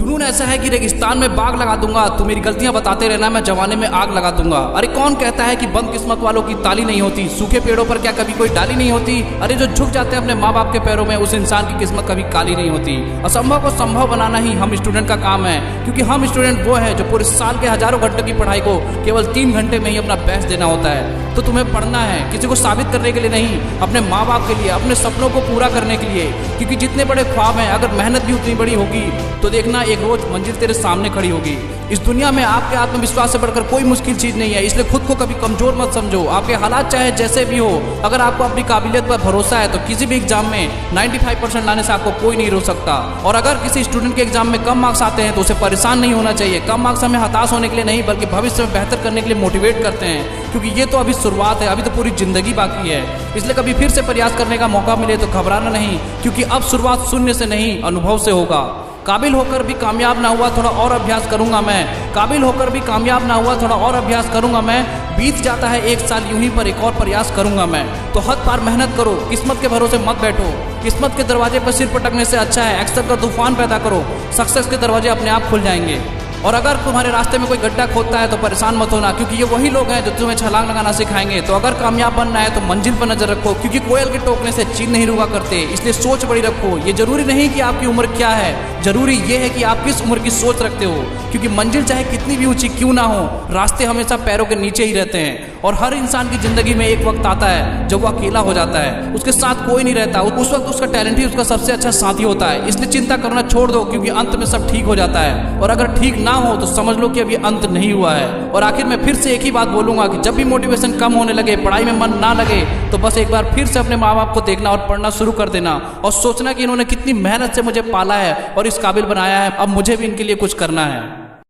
जुनून ऐसा है कि रेगिस्तान में बाग लगा दूंगा, तू मेरी गलतियां बताते रहना, मैं जवाने में आग लगा दूंगा। अरे कौन कहता है कि बंद किस्मत वालों की ताली नहीं होती? सूखे पेड़ों पर क्या कभी कोई डाली नहीं होती? अरे जो झुक जाते हैं अपने माँ बाप के पैरों में, उस इंसान की किस्मत कभी काली नहीं होती। असंभव को संभव बनाना ही हम स्टूडेंट का काम है, क्योंकि हम स्टूडेंट वो है जो पूरे साल के हजारों घंटे की पढ़ाई को केवल 3 घंटे में ही अपना बेस्ट देना होता है। तो तुम्हें पढ़ना है किसी को साबित करने के लिए नहीं, अपने माँ बाप के लिए, अपने सपनों को पूरा करने के लिए। क्योंकि जितने बड़े ख्वाब हैं, अगर मेहनत भी उतनी बड़ी होगी तो देखना एक रोज मंजिल तेरे सामने खड़ी होगी। इस दुनिया में आपके आत्मविश्वास से बढ़कर कोई मुश्किल चीज नहीं है, इसलिए खुद को कभी कमजोर मत समझो। आपके हालात चाहे जैसे भी हो, अगर आपको अपनी काबिलियत पर भरोसा है तो किसी भी एग्जाम में 95% लाने से आपको कोई नहीं रोक सकता। और अगर किसी स्टूडेंट के एग्जाम में कम मार्क्स आते हैं तो उसे परेशान नहीं होना चाहिए। कम मार्क्स हमें हताश होने के लिए नहीं, बल्कि भविष्य में बेहतर करने के लिए मोटिवेट करते हैं, क्योंकि ये तो अभी शुरुआत है, अभी तो पूरी जिंदगी बाकी है। इसलिए कभी फिर से प्रयास करने का मौका मिले तो घबराना नहीं, क्योंकि अब शुरुआत शून्य से नहीं, अनुभव से होगा। काबिल होकर भी कामयाब ना हुआ, थोड़ा और अभ्यास करूंगा मैं। काबिल होकर भी कामयाब ना हुआ, थोड़ा और अभ्यास करूंगा मैं। बीत जाता है 1 साल यूं ही, पर एक और प्रयास करूंगा मैं। तो हद पार मेहनत करो, किस्मत के भरोसे मत बैठो। किस्मत के दरवाजे पर सिर पटकने से अच्छा है एक्शन का तूफान पैदा करो, सक्सेस के दरवाजे अपने आप खुल जाएंगे। और अगर तुम्हारे रास्ते में कोई गड्ढा खोदता है तो परेशान मत होना, क्योंकि ये वही लोग हैं जो तुम्हें छलांग लगाना सिखाएंगे। तो अगर कामयाब बनना है तो मंजिल पर नजर रखो, क्योंकि कोयल के टोकने से चील नहीं रुका करते। इसलिए सोच बड़ी रखो। ये जरूरी नहीं कि आपकी उम्र क्या है, जरूरी ये है कि आप किस उम्र की सोच रखते हो। क्योंकि मंजिल चाहे कितनी भी ऊंची क्यों ना हो, रास्ते हमेशा पैरों के नीचे ही रहते हैं। और हर इंसान की जिंदगी में एक वक्त आता है जब वो अकेला हो जाता है, उसके साथ कोई नहीं रहता। उस वक्त उसका टैलेंट ही उसका सबसे अच्छा साथी होता है। इसलिए चिंता करना छोड़ दो, क्योंकि अंत में सब ठीक हो जाता है। और अगर ठीक ना हो तो समझ लो कि अभी अंत नहीं हुआ है। और आखिर में फिर से एक ही बात बोलूंगा कि जब भी मोटिवेशन कम होने लगे, पढ़ाई में मन ना लगे, तो बस एक बार फिर से अपने माँ बाप को देखना और पढ़ना शुरू कर देना, और सोचना कि इन्होंने कितनी मेहनत से मुझे पाला है और इस काबिल बनाया है, अब मुझे भी इनके लिए कुछ करना है।